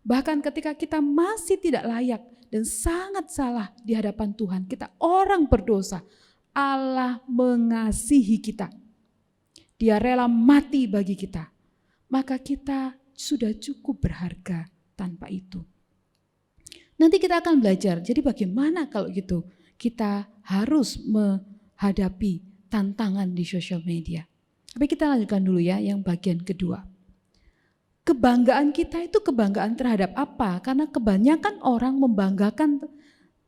Bahkan ketika kita masih tidak layak dan sangat salah di hadapan Tuhan, kita orang berdosa, Allah mengasihi kita. Dia rela mati bagi kita. Maka kita sudah cukup berharga tanpa itu. Nanti kita akan belajar, jadi bagaimana kalau gitu kita harus menghadapi tantangan di sosial media. Tapi kita lanjutkan dulu ya yang bagian kedua. Kebanggaan kita itu kebanggaan terhadap apa? Karena kebanyakan orang membanggakan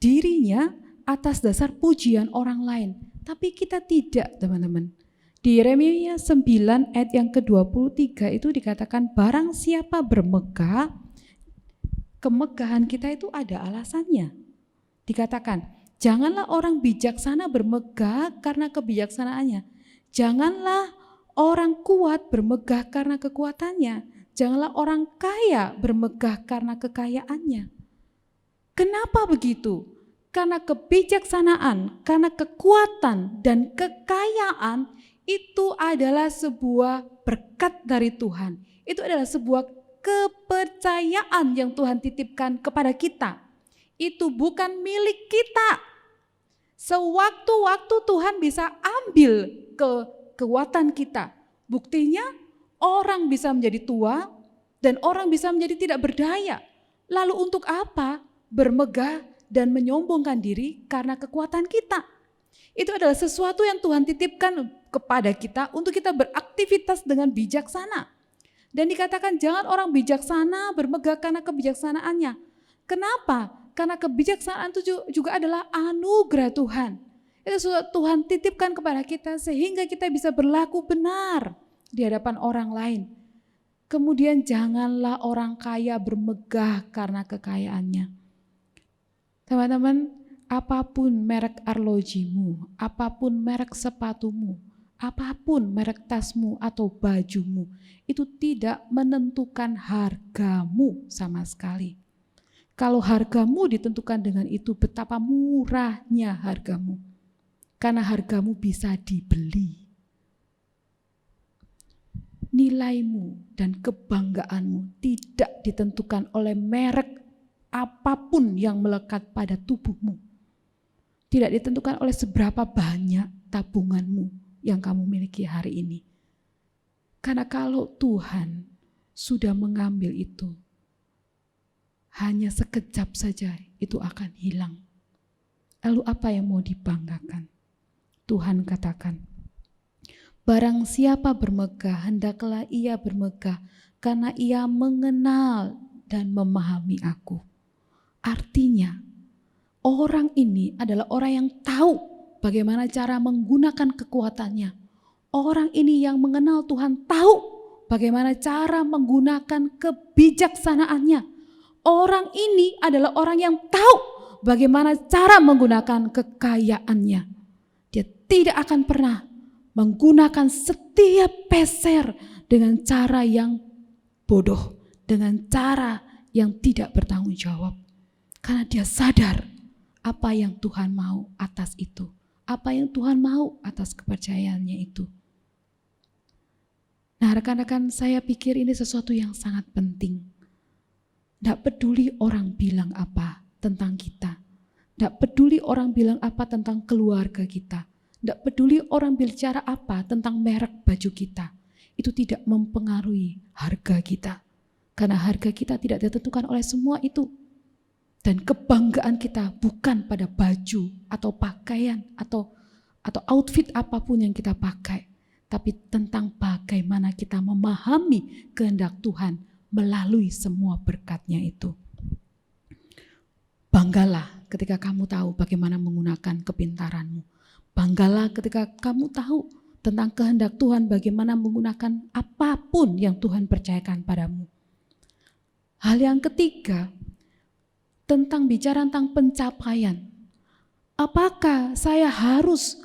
dirinya atas dasar pujian orang lain. Tapi kita tidak, teman-teman. Di Yeremia 9 ayat yang ke-23 itu dikatakan barang siapa bermegah, kemegahan kita itu ada alasannya. Dikatakan, janganlah orang bijaksana bermegah karena kebijaksanaannya. Janganlah orang kuat bermegah karena kekuatannya. Janganlah orang kaya bermegah karena kekayaannya. Kenapa begitu? Karena kebijaksanaan, karena kekuatan dan kekayaan itu adalah sebuah berkat dari Tuhan. Itu adalah sebuah kepercayaan yang Tuhan titipkan kepada kita. Itu bukan milik kita. Sewaktu-waktu Tuhan bisa ambil kekuatan kita. Buktinya orang bisa menjadi tua dan orang bisa menjadi tidak berdaya. Lalu untuk apa bermegah dan menyombongkan diri karena kekuatan kita? Itu adalah sesuatu yang Tuhan titipkan kepada kita untuk kita beraktivitas dengan bijaksana. Dan dikatakan jangan orang bijaksana bermegah karena kebijaksanaannya. Kenapa? Karena kebijaksanaan itu juga adalah anugerah Tuhan. Itu sesuatu Tuhan titipkan kepada kita sehingga kita bisa berlaku benar di hadapan orang lain. Kemudian janganlah orang kaya bermegah karena kekayaannya. Teman-teman, apapun merek arlojimu, apapun merek sepatumu, apapun merek tasmu atau bajumu, itu tidak menentukan hargamu sama sekali. Kalau hargamu ditentukan dengan itu, betapa murahnya hargamu. Karena hargamu bisa dibeli. Nilaimu dan kebanggaanmu tidak ditentukan oleh merek apapun yang melekat pada tubuhmu. Tidak ditentukan oleh seberapa banyak tabunganmu yang kamu miliki hari ini. Karena kalau Tuhan sudah mengambil itu, hanya sekejap saja itu akan hilang. Lalu apa yang mau dibanggakan? Tuhan katakan, barang siapa bermegah, hendaklah ia bermegah karena ia mengenal dan memahami aku. Artinya, orang ini adalah orang yang tahu bagaimana cara menggunakan kekuatannya. Orang ini yang mengenal Tuhan tahu bagaimana cara menggunakan kebijaksanaannya. Orang ini adalah orang yang tahu bagaimana cara menggunakan kekayaannya. Dia tidak akan pernah menggunakan setiap peser dengan cara yang bodoh, dengan cara yang tidak bertanggung jawab. Karena dia sadar apa yang Tuhan mau atas itu. Apa yang Tuhan mau atas kepercayaannya itu. Nah rekan-rekan, saya pikir ini sesuatu yang sangat penting. Tidak peduli orang bilang apa tentang kita. Tidak peduli orang bilang apa tentang keluarga kita. Tidak peduli orang bicara apa tentang merek baju kita. Itu tidak mempengaruhi harga kita. Karena harga kita tidak ditentukan oleh semua itu. Dan kebanggaan kita bukan pada baju atau pakaian atau outfit apapun yang kita pakai. Tapi tentang bagaimana kita memahami kehendak Tuhan melalui semua berkat-Nya itu. Banggalah ketika kamu tahu bagaimana menggunakan kepintaranmu. Banggalah ketika kamu tahu tentang kehendak Tuhan bagaimana menggunakan apapun yang Tuhan percayakan padamu. Hal yang ketiga, tentang bicara tentang pencapaian. Apakah saya harus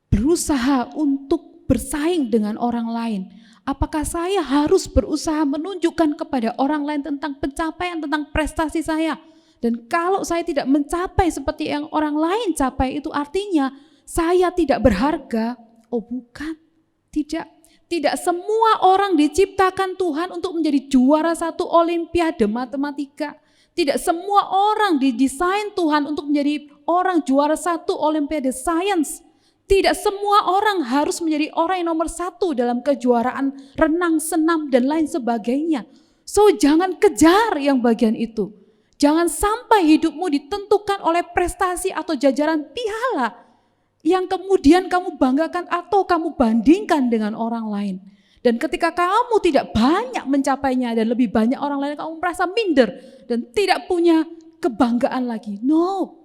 berusaha untuk bersaing dengan orang lain? Apakah saya harus berusaha menunjukkan kepada orang lain tentang pencapaian, tentang prestasi saya? Dan kalau saya tidak mencapai seperti yang orang lain capai, itu artinya saya tidak berharga. Oh bukan, tidak. Tidak semua orang diciptakan Tuhan untuk menjadi juara satu olimpiade matematika. Tidak semua orang didesain Tuhan untuk menjadi orang juara satu olimpiade sains. Tidak semua orang harus menjadi orang yang nomor satu dalam kejuaraan renang, senam, dan lain sebagainya. So jangan kejar yang bagian itu. Jangan sampai hidupmu ditentukan oleh prestasi atau jajaran piala yang kemudian kamu banggakan atau kamu bandingkan dengan orang lain. Dan ketika kamu tidak banyak mencapainya dan lebih banyak orang lain, kamu merasa minder dan tidak punya kebanggaan lagi. No,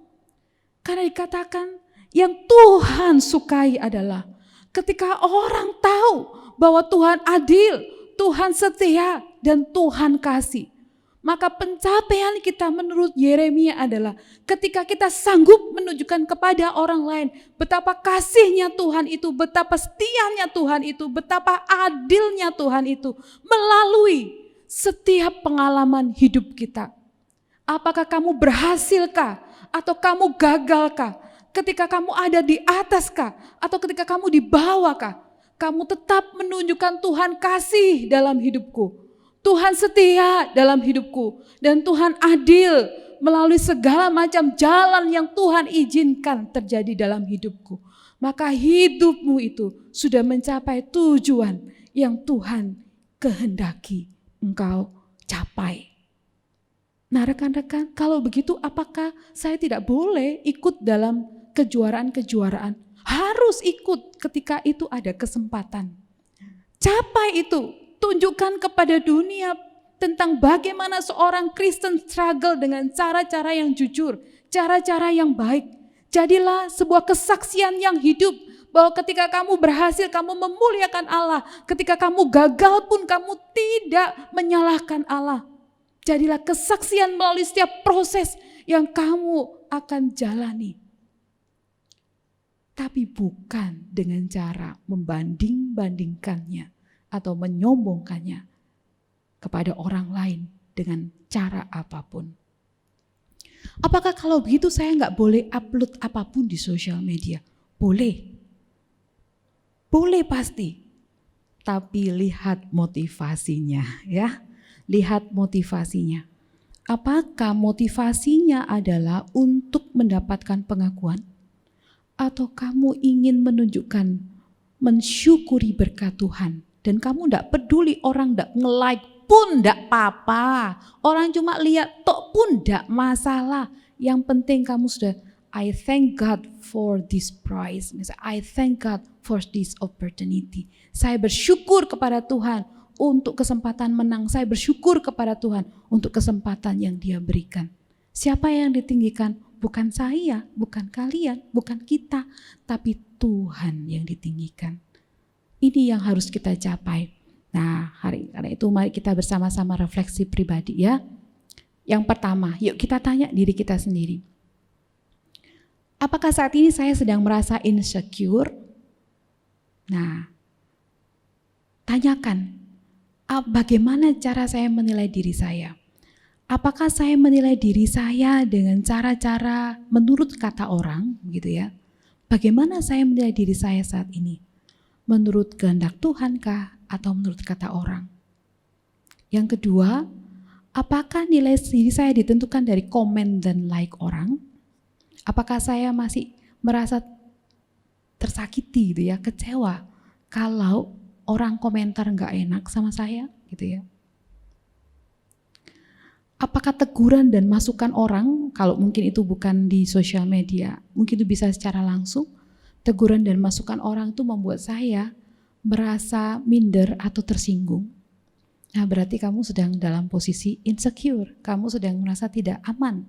karena dikatakan yang Tuhan sukai adalah ketika orang tahu bahwa Tuhan adil, Tuhan setia, dan Tuhan kasih. Maka pencapaian kita menurut Yeremia adalah ketika kita sanggup menunjukkan kepada orang lain betapa kasihnya Tuhan itu, betapa setianya Tuhan itu, betapa adilnya Tuhan itu melalui setiap pengalaman hidup kita. Apakah kamu berhasilkah atau kamu gagalkah? Ketika kamu ada di ataskah atau ketika kamu di bawahkah? Kamu tetap menunjukkan Tuhan kasih dalam hidupku. Tuhan setia dalam hidupku dan Tuhan adil melalui segala macam jalan yang Tuhan izinkan terjadi dalam hidupku. Maka hidupmu itu sudah mencapai tujuan yang Tuhan kehendaki engkau capai. Nah rekan-rekan, kalau begitu apakah saya tidak boleh ikut dalam kejuaraan-kejuaraan? Harus ikut ketika itu ada kesempatan. Capai itu. Tunjukkan kepada dunia tentang bagaimana seorang Kristen struggle dengan cara-cara yang jujur, cara-cara yang baik. Jadilah sebuah kesaksian yang hidup bahwa ketika kamu berhasil, kamu memuliakan Allah. Ketika kamu gagal pun kamu tidak menyalahkan Allah. Jadilah kesaksian melalui setiap proses yang kamu akan jalani. Tapi bukan dengan cara membanding-bandingkannya atau menyombongkannya kepada orang lain dengan cara apapun. Apakah kalau begitu saya nggak boleh upload apapun di sosial media? Boleh. Boleh pasti. Tapi lihat motivasinya ya. Lihat motivasinya. Apakah motivasinya adalah untuk mendapatkan pengakuan? Atau kamu ingin menunjukkan, mensyukuri berkat Tuhan? Dan kamu tidak peduli orang tidak nge-like pun tidak apa-apa. Orang cuma lihat tok pun tidak masalah. Yang penting kamu sudah, I thank God for this prize. I thank God for this opportunity. Saya bersyukur kepada Tuhan untuk kesempatan menang. Saya bersyukur kepada Tuhan untuk kesempatan yang Dia berikan. Siapa yang ditinggikan? Bukan saya, bukan kalian, bukan kita. Tapi Tuhan yang ditinggikan. Ini yang harus kita capai. Nah, karena itu mari kita bersama-sama refleksi pribadi ya. Yang pertama, yuk kita tanya diri kita sendiri. Apakah saat ini saya sedang merasa insecure? Nah, tanyakan, bagaimana cara saya menilai diri saya? Apakah saya menilai diri saya dengan cara-cara menurut kata orang, gitu ya? Bagaimana saya menilai diri saya saat ini? menurut kehendak Tuhan kah atau menurut kata orang? Yang kedua, apakah nilai diri saya ditentukan dari komen dan like orang? Apakah saya masih merasa tersakiti gitu ya, kecewa kalau orang komentar nggak enak sama saya gitu ya? Apakah teguran dan masukan orang, kalau mungkin itu bukan di sosial media, mungkin itu bisa secara langsung, teguran dan masukan orang itu membuat saya merasa minder atau tersinggung. Nah, berarti kamu sedang dalam posisi insecure, kamu sedang merasa tidak aman.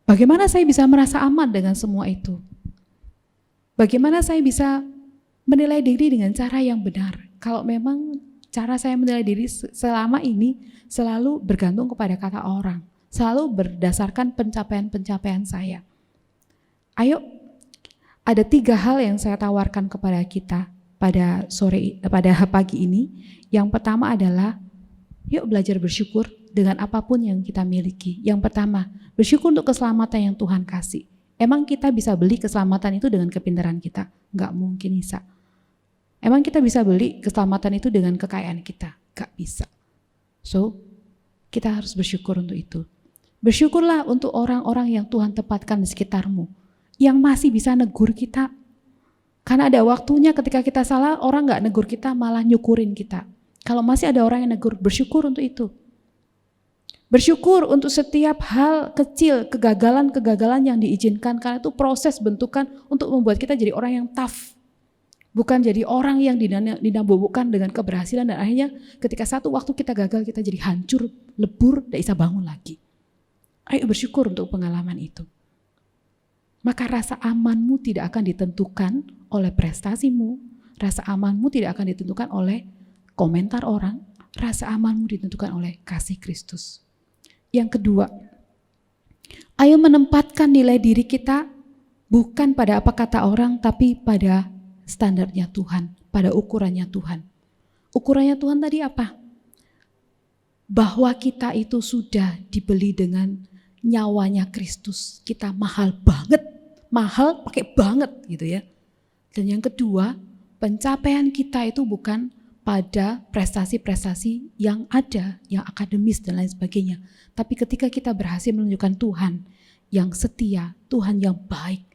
Bagaimana saya bisa merasa aman dengan semua itu? Bagaimana saya bisa menilai diri dengan cara yang benar? Kalau memang cara saya menilai diri selama ini selalu bergantung kepada kata orang, selalu berdasarkan pencapaian-pencapaian saya. Ayo, ada 3 hal yang saya tawarkan kepada kita pada pagi ini. Yang pertama adalah, yuk belajar bersyukur dengan apapun yang kita miliki. Yang pertama, bersyukur untuk keselamatan yang Tuhan kasih. Emang kita bisa beli keselamatan itu dengan kepintaran kita? Enggak mungkin bisa. Emang kita bisa beli keselamatan itu dengan kekayaan kita? Enggak bisa. So, kita harus bersyukur untuk itu. Bersyukurlah untuk orang-orang yang Tuhan tempatkan di sekitarmu, yang masih bisa negur kita. Karena ada waktunya ketika kita salah, orang enggak negur kita, malah nyukurin kita. Kalau masih ada orang yang negur, bersyukur untuk itu. Bersyukur untuk setiap hal kecil, kegagalan-kegagalan yang diizinkan, karena itu proses bentukan untuk membuat kita jadi orang yang tough. Bukan jadi orang yang dinabobokkan dengan keberhasilan dan akhirnya ketika satu waktu kita gagal, kita jadi hancur, lebur, tidak bisa bangun lagi. Ayo bersyukur untuk pengalaman itu. Maka rasa amanmu tidak akan ditentukan oleh prestasimu, rasa amanmu tidak akan ditentukan oleh komentar orang, rasa amanmu ditentukan oleh kasih Kristus. Yang kedua, ayo menempatkan nilai diri kita bukan pada apa kata orang, tapi pada standarnya Tuhan, pada ukurannya Tuhan. Ukurannya Tuhan tadi apa? Bahwa kita itu sudah dibeli dengan nyawanya Kristus. Kita mahal banget, mahal pakai banget gitu ya. Dan yang kedua, pencapaian kita itu bukan pada prestasi-prestasi yang ada, yang akademis dan lain sebagainya. Tapi ketika kita berhasil menunjukkan Tuhan yang setia, Tuhan yang baik,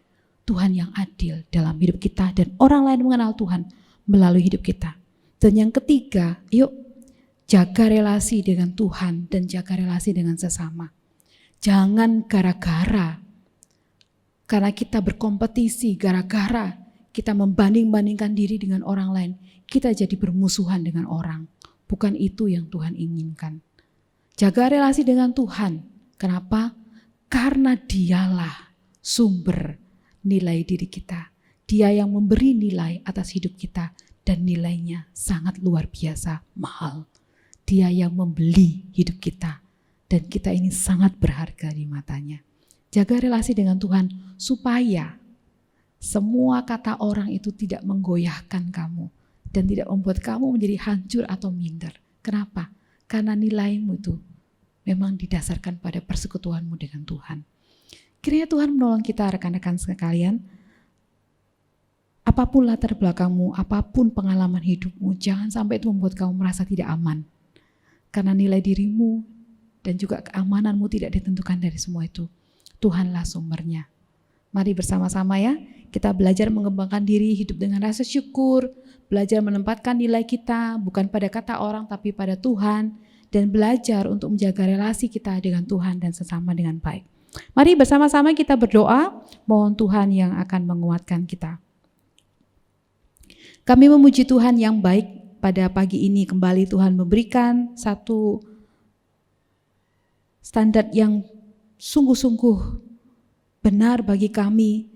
Tuhan yang adil dalam hidup kita, dan orang lain mengenal Tuhan melalui hidup kita. Dan yang ketiga, yuk jaga relasi dengan Tuhan dan jaga relasi dengan sesama. Jangan gara-gara karena kita berkompetisi, gara-gara kita membanding-bandingkan diri dengan orang lain, kita jadi bermusuhan dengan orang. Bukan itu yang Tuhan inginkan. Jaga relasi dengan Tuhan. Kenapa? Karena Dialah sumber nilai diri kita. Dia yang memberi nilai atas hidup kita dan nilainya sangat luar biasa mahal. Dia yang membeli hidup kita dan kita ini sangat berharga di matanya. Jaga relasi dengan Tuhan supaya semua kata orang itu tidak menggoyahkan kamu dan tidak membuat kamu menjadi hancur atau minder. Kenapa? Karena nilaimu itu memang didasarkan pada persekutuanmu dengan Tuhan. Kiranya Tuhan menolong kita rekan-rekan sekalian. Apapun latar belakangmu, apapun pengalaman hidupmu, jangan sampai itu membuat kamu merasa tidak aman. Karena nilai dirimu dan juga keamananmu tidak ditentukan dari semua itu. Tuhanlah sumbernya. Mari bersama-sama ya, kita belajar mengembangkan diri, hidup dengan rasa syukur, belajar menempatkan nilai kita bukan pada kata orang tapi pada Tuhan, dan belajar untuk menjaga relasi kita dengan Tuhan dan sesama dengan baik. Mari bersama-sama kita berdoa, mohon Tuhan yang akan menguatkan kita. Kami memuji Tuhan yang baik pada pagi ini, kembali Tuhan memberikan satu standar yang sungguh-sungguh benar bagi kami,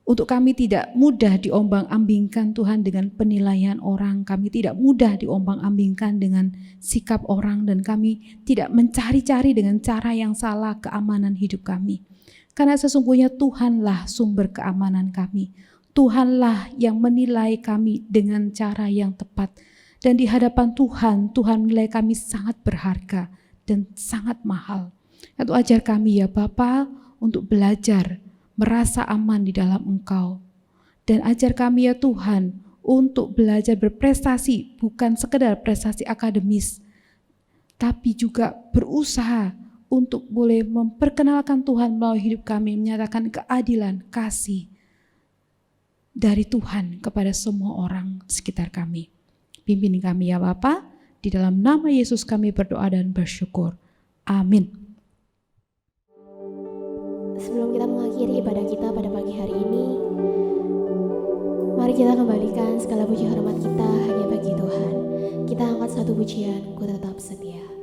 untuk kami tidak mudah diombang-ambingkan Tuhan dengan penilaian orang, kami tidak mudah diombang-ambingkan dengan sikap orang, dan kami tidak mencari-cari dengan cara yang salah keamanan hidup kami. Karena sesungguhnya Tuhanlah sumber keamanan kami, Tuhanlah yang menilai kami dengan cara yang tepat, dan di hadapan Tuhan, Tuhan menilai kami sangat berharga dan sangat mahal. Itu ajar kami ya Bapa untuk belajar merasa aman di dalam Engkau, Dan ajar kami ya Tuhan untuk belajar berprestasi, bukan sekedar prestasi akademis, tapi juga berusaha untuk boleh memperkenalkan Tuhan melalui hidup kami, menyatakan keadilan, kasih dari Tuhan kepada semua orang sekitar kami. Pimpin kami ya Bapa, di dalam nama Yesus kami berdoa dan bersyukur. Amin. Sebelum kita mengakhiri ibadah kita pada pagi hari ini, mari kita kembalikan segala puji hormat kita hanya bagi Tuhan. Kita angkat satu pujian, Ku Tetap Setia.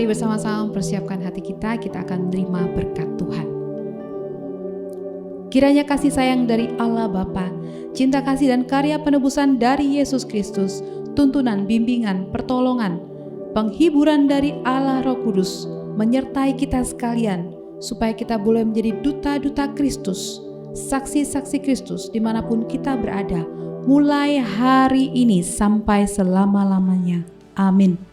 Mari bersama-sama mempersiapkan hati kita akan menerima berkat Tuhan. Kiranya kasih sayang dari Allah Bapa, cinta kasih dan karya penebusan dari Yesus Kristus, tuntunan, bimbingan, pertolongan, penghiburan dari Allah Roh Kudus menyertai kita sekalian, supaya kita boleh menjadi duta-duta Kristus, saksi-saksi Kristus dimanapun kita berada, mulai hari ini sampai selama-lamanya. Amin.